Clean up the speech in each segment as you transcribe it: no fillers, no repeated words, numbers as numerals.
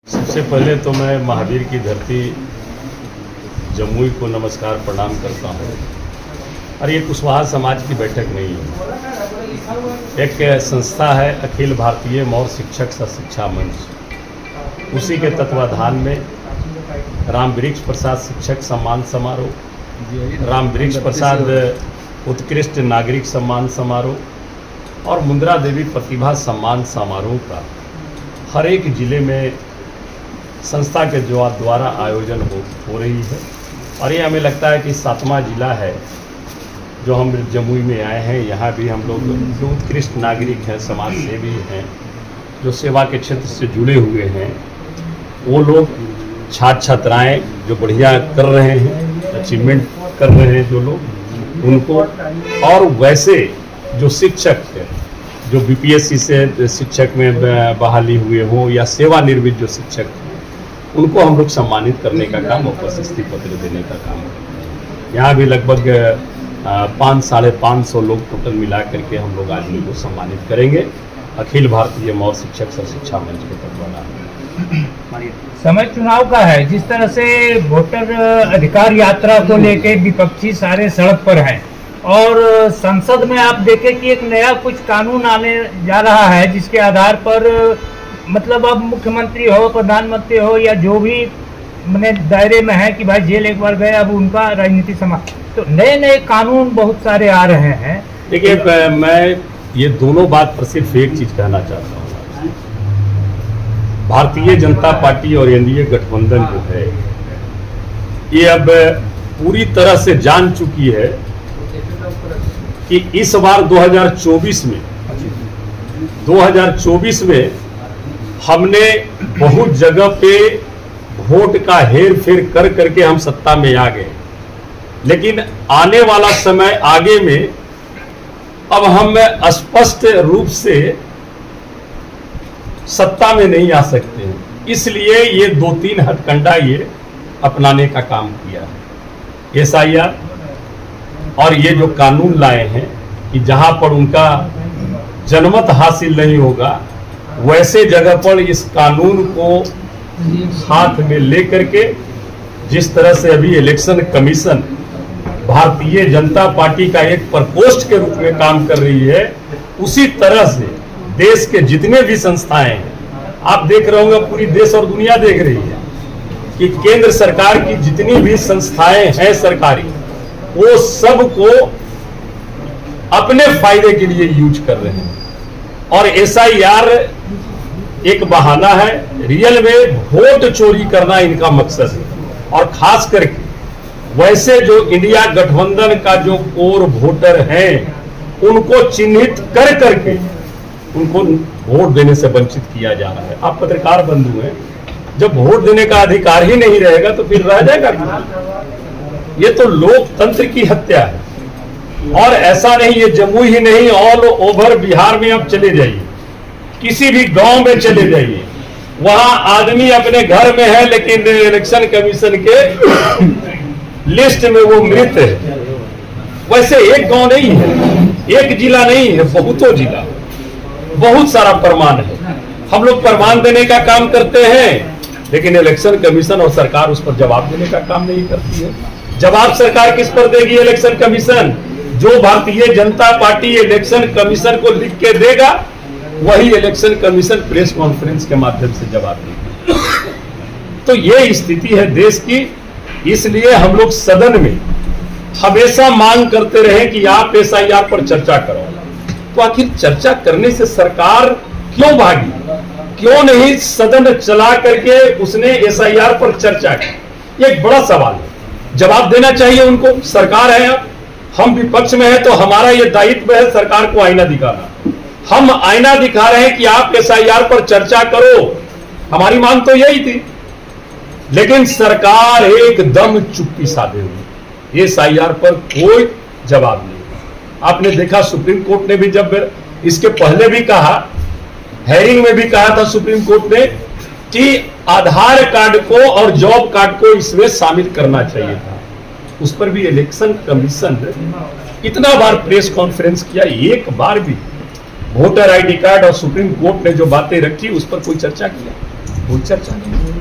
सबसे पहले तो मैं महावीर की धरती जमुई को नमस्कार प्रणाम करता हूँ। और ये कुशवाहा समाज की बैठक नहीं है, एक संस्था है अखिल भारतीय मौर्य शिक्षक शिक्षा मंच। उसी के तत्वाधान में राम वृक्ष प्रसाद शिक्षक सम्मान समारोह, राम वृक्ष प्रसाद उत्कृष्ट नागरिक सम्मान समारोह और मुंद्रा देवी प्रतिभा सम्मान समारोह का हर एक जिले में संस्था के द्वारा आयोजन हो रही है। और ये हमें लगता है कि 7वां जिला है जो हम जमुई में आए हैं। यहाँ भी हम लोग जो उत्कृष्ट नागरिक हैं, समाज सेवी हैं, जो सेवा के क्षेत्र से जुड़े हुए हैं, वो लोग छात्र छात्राएँ जो बढ़िया कर रहे हैं, अचीवमेंट कर रहे हैं जो लोग, उनको, और वैसे जो शिक्षक हैं जो बीपीएससी से शिक्षक में बहाली हुए हों या सेवानिवृत्त जो शिक्षक हैं, उनको हम लोग सम्मानित करने का काम, उपस्थिति पत्र देने का काम करते हैं। यहाँ भी लगभग 500-550 लोग टोटल मिला करके हम लोग आज उनको सम्मानित करेंगे अखिल भारतीय मौर्य शिक्षक शिक्षा मंच के तत्वाधान। समय चुनाव का है, जिस तरह से वोटर अधिकार यात्रा को लेके विपक्षी सारे सड़क पर हैं और संसद में आप देखें कि एक नया कुछ कानून आने जा रहा है जिसके आधार पर मतलब अब मुख्यमंत्री हो, प्रधानमंत्री हो या जो भी मैंने दायरे में है कि भाई जेल एक बार गए अब उनका राजनीति समाप्त, तो नए नए कानून बहुत सारे आ रहे हैं। देखिए, मैं ये दोनों बात पर सिर्फ एक चीज कहना चाहता हूँ। भारतीय जनता पार्टी और एनडीए गठबंधन जो है ये अब पूरी तरह से जान चुकी है कि इस बार 2024 में हमने बहुत जगह पे वोट का हेर फेर कर करके हम सत्ता में आ गए, लेकिन आने वाला समय आगे में अब हम स्पष्ट रूप से सत्ता में नहीं आ सकते हैं। इसलिए ये 2-3 हथकंडा ये अपनाने का काम किया है। SIR और ये जो कानून लाए हैं कि जहां पर उनका जनमत हासिल नहीं होगा वैसे जगह पर इस कानून को हाथ में लेकर के, जिस तरह से अभी election commission Bharatiya Janata party का एक प्रकोष्ठ के रूप में काम कर रही है, उसी तरह से देश के जितने भी संस्थाएं हैं, आप देख रहे होंगे, पूरी देश और दुनिया देख रही है कि केंद्र सरकार की जितनी भी संस्थाएं हैं सरकारी, वो सबको अपने फायदे के लिए यूज कर रहे हैं। और SIR एक बहाना है, रियल में वोट चोरी करना इनका मकसद है। और खास करके वैसे जो इंडिया गठबंधन का जो कोर वोटर हैं उनको चिन्हित कर करके उनको वोट देने से वंचित किया जा रहा है। आप पत्रकार बंधु हैं, जब वोट देने का अधिकार ही नहीं रहेगा तो फिर रह जाएगा। ये तो लोकतंत्र की हत्या है। और ऐसा नहीं, ये जमुई ही नहीं, ऑल ओवर बिहार में आप चले जाइए, किसी भी गांव में चले जाइए, वहां आदमी अपने घर में है लेकिन इलेक्शन कमीशन के लिस्ट में वो मृत है। वैसे एक गांव नहीं है, एक जिला नहीं है, बहुतों जिला, बहुत सारा प्रमाण है। हम लोग प्रमाण देने का काम करते हैं, लेकिन इलेक्शन कमीशन और सरकार उस पर जवाब देने का काम नहीं करती है। जवाब सरकार किस पर देगी? Election commission. जो Bharatiya Janata party election commission को लिख के देगा वही इलेक्शन कमीशन प्रेस कॉन्फ्रेंस के माध्यम से जवाब देगी। तो ये स्थिति है देश की। इसलिए हम लोग सदन में हमेशा मांग करते रहे कि आप SIR पर चर्चा करो। तो आखिर चर्चा करने से सरकार क्यों भागी? क्यों नहीं सदन चला करके उसने SIR पर चर्चा की? ये एक बड़ा सवाल है, जवाब देना चाहिए उनको। सरकार है, हम विपक्ष में है तो हमारा ये दायित्व है सरकार को आईना दिखाना। हम आईना दिखा रहे हैं कि आप SIR पर चर्चा करो, हमारी मांग तो यही थी। लेकिन सरकार एकदम चुप्पी साधे हुई, SIR पर कोई जवाब नहीं। आपने देखा सुप्रीम कोर्ट ने भी जब इसके पहले भी कहा, हेयरिंग में भी कहा था सुप्रीम कोर्ट ने कि आधार कार्ड को और जॉब कार्ड को इसमें शामिल करना चाहिए था। उस पर भी इलेक्शन कमीशन इतना बार प्रेस कॉन्फ्रेंस किया, एक बार भी वोटर ID कार्ड और सुप्रीम कोर्ट ने जो बातें रखी उस पर कोई चर्चा किया? कोई चर्चा नहीं।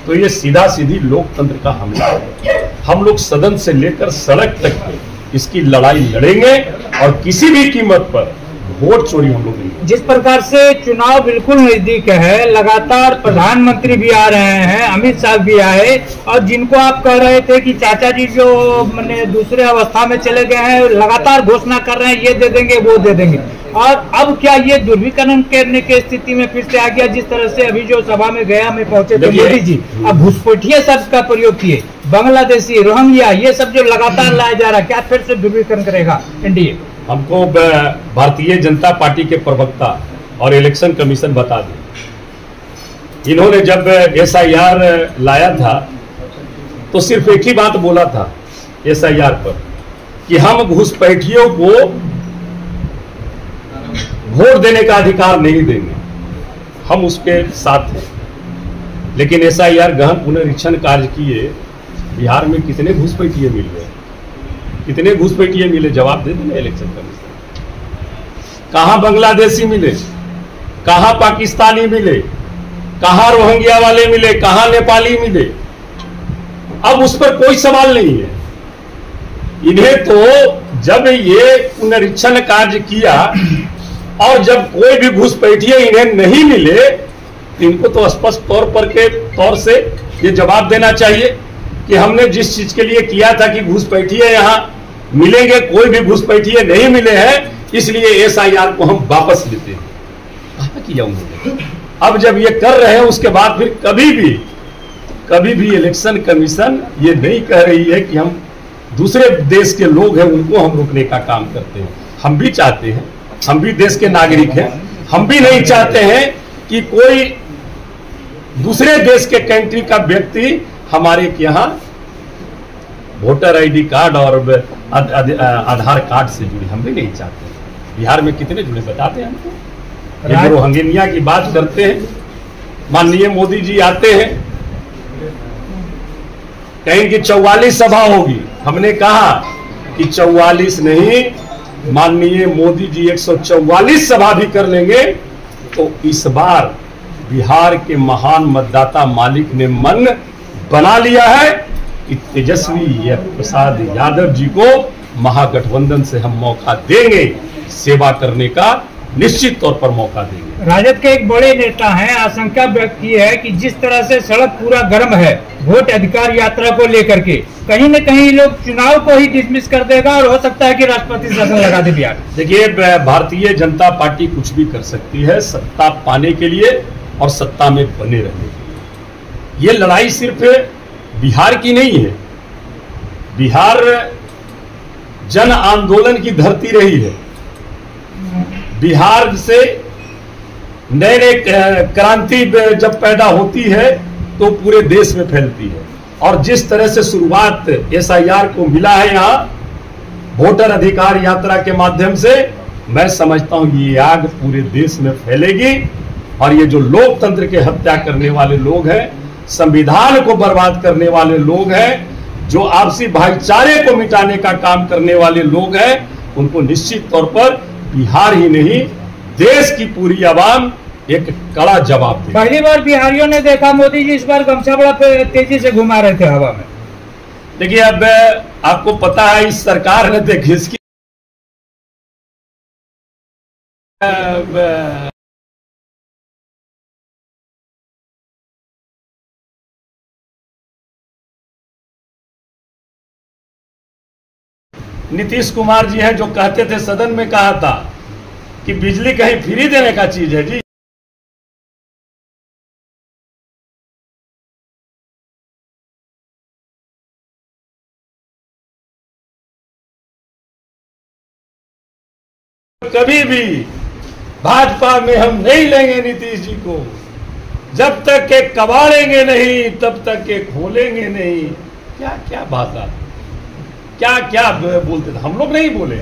तो ये सीधा सीधी लोकतंत्र का हमला है। हम लोग सदन से लेकर सड़क तक इसकी लड़ाई लड़ेंगे और किसी भी कीमत पर वोट चोरी हम लोग नहीं। जिस प्रकार से चुनाव बिल्कुल नजदीक है, लगातार प्रधानमंत्री भी आ रहे हैं, अमित शाह भी आए, और जिनको आप कह रहे थे कि चाचा जी जो मैंने दूसरे अवस्था में चले गए हैं, लगातार घोषणा कर रहे हैं ये दे देंगे वो दे देंगे, और अब क्या ये ध्रुवीकरण करने की स्थिति में फिर से आ गया? जिस तरह से अभी जो सभा में गया में पहुंचे थे मोदी जी, अब घुसपैठिया शब्द का प्रयोग किए, बांग्लादेशी, रोहिंग्या, ये सब जो लगातार लाया जा रहा है, क्या फिर से ध्रुवीकरण करेगा एनडीए? हमको भारतीय जनता पार्टी के प्रवक्ता और इलेक्शन कमीशन बता दें, इन्होंने जब एसआईआर लाया था तो सिर्फ एक ही बात बोला था एसआईआर पर कि हम घुसपैठियों को वोट देने का अधिकार नहीं देंगे, हम उसके साथ हैं। लेकिन एसआईआर गहन पुनरीक्षण कार्य किए, बिहार में कितने घुसपैठिए मिल गए, कितने घुसपैठिए मिले? जवाब दे देना इलेक्शन कमीशन। कहां बांग्लादेशी मिले, कहां पाकिस्तानी मिले, कहां रोहिंग्या वाले मिले, कहां नेपाली मिले? अब उस पर कोई सवाल नहीं है। इन्हें तो जब ये पुनरीक्षण कार्य किया और जब कोई भी घुसपैठिए इन्हें नहीं मिले, इनको तो स्पष्ट तौर से ये जवाब देना चाहिए कि हमने जिस चीज के लिए किया था कि घुसपैठिए यहां मिलेंगे, कोई भी घुसपैठिए नहीं मिले हैं, इसलिए एसआईआर को हम वापस लेते हैं। कहां किया उन्होंने? अब जब ये कर रहे हैं उसके बाद फिर कभी भी इलेक्शन कमीशन ये नहीं कह रही है कि हम दूसरे देश के लोग हैं उनको हम रोकने का काम करते हैं। हम भी चाहते हैं, हम भी देश के नागरिक हैं, हम भी नहीं चाहते हैं कि कोई दूसरे देश के कंट्री का व्यक्ति हमारे यहाँ वोटर आईडी कार्ड और आधार कार्ड से जुड़े, हम भी नहीं चाहते। बिहार में कितने जुड़े बताते हैं हमको। ये रोहिंग्या की बात करते हैं, माननीय मोदी जी आते हैं, कहेंगे 44 सभा होगी। हमने कहा कि 44 नहीं, माननीय मोदी जी 144 सभा भी कर लेंगे तो इस बार बिहार के महान मतदाता मालिक ने मन बना लिया है कि तेजस्वी प्रसाद यादव जी को महागठबंधन से हम मौका देंगे, सेवा करने का निश्चित तौर पर मौका देंगे। राजद के एक बड़े नेता हैं, आशंका व्यक्त की है कि जिस तरह से सड़क पूरा गर्म है वोट अधिकार यात्रा को लेकर के, कहीं न कहीं लोग चुनाव को ही डिसमिस कर देगा और हो सकता है कि राष्ट्रपति शासन लगा दे बिहार। देखिए, भारतीय जनता पार्टी कुछ भी कर सकती है सत्ता पाने के लिए और सत्ता में बने रहने के लिए। ये लड़ाई सिर्फ बिहार की नहीं है, बिहार जन आंदोलन की धरती रही है। बिहार से नए नए क्रांति जब पैदा होती है तो पूरे देश में फैलती है, और जिस तरह से शुरुआत एसआईआर को मिला है यहाँ वोटर अधिकार यात्रा के माध्यम से, मैं समझता हूं ये आग पूरे देश में फैलेगी। और ये जो लोकतंत्र के हत्या करने वाले लोग हैं, संविधान को बर्बाद करने वाले लोग हैं, जो आपसी भाईचारे को मिटाने का काम करने वाले लोग हैं, उनको निश्चित तौर पर बिहार ही नहीं देश की पूरी आवाम एक कड़ा जवाब दे। पहली बार बिहारियों ने देखा मोदी जी इस बार गमछा बड़ा तेजी से घुमा रहे थे हवा में। देखिए, अब आपको पता है इस सरकार ने देखिए इसकी नीतीश कुमार जी हैं जो कहते थे, सदन में कहा था कि बिजली कहीं फ्री देने का चीज है जी। कभी भी भाजपा में हम नहीं लेंगे नीतीश जी को, जब तक के कबाड़ेंगे नहीं तब तक के खोलेंगे नहीं। क्या क्या बात है, क्या क्या बोलते थे, हम लोग नहीं बोले,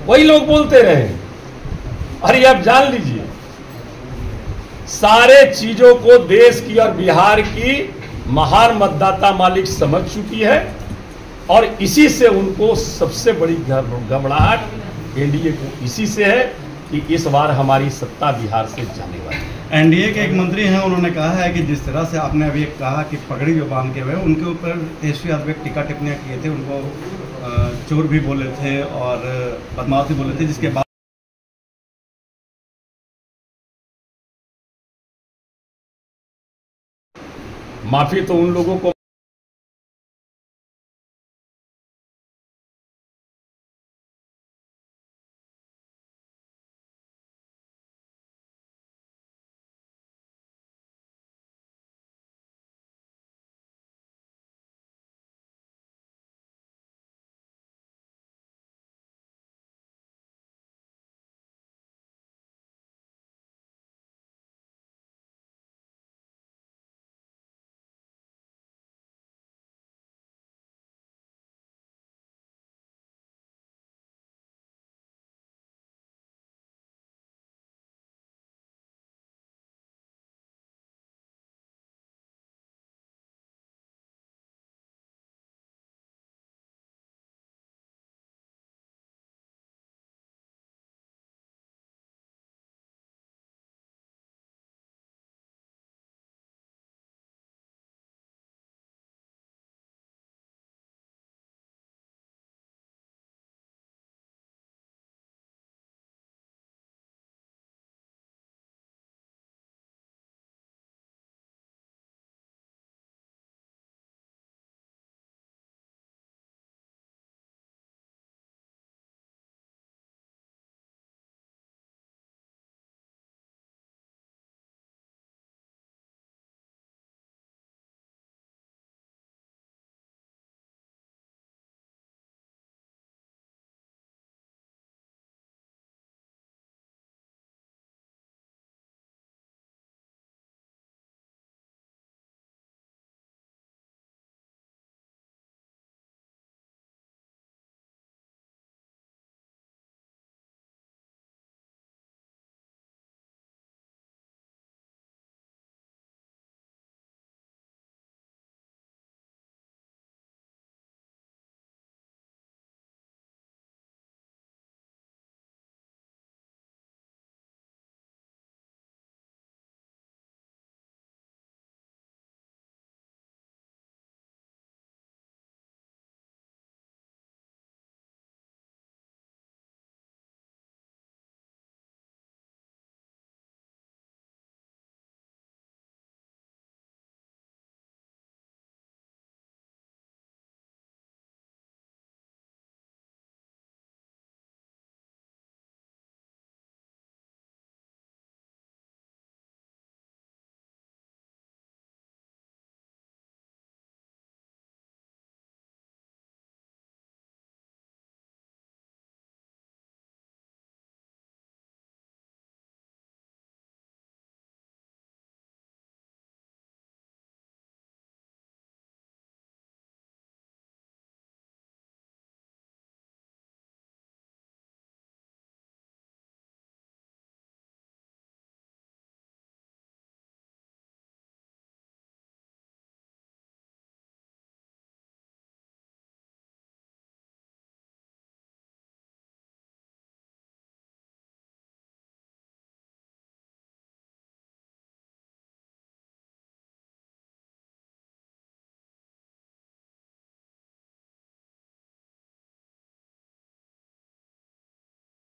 वही लोग बोलते रहे। अरे आप जान लीजिए, सारे चीजों को देश की और बिहार की महान मतदाता मालिक समझ चुकी है, और इसी से उनको सबसे बड़ी घबराहट एनडीए को इसी से है कि इस बार हमारी सत्ता बिहार से जाने वाली है। एनडीए के एक मंत्री हैं, उन्होंने कहा है कि जिस तरह से आपने अभी कहा कि पगड़ी जो बांध के हुए उनके ऊपर तेजस्वी यादव एक टीका टिप्पणियां किए थे, उनको चोर भी बोले थे और बदमाश भी बोले थे, जिसके बाद माफी तो उन लोगों को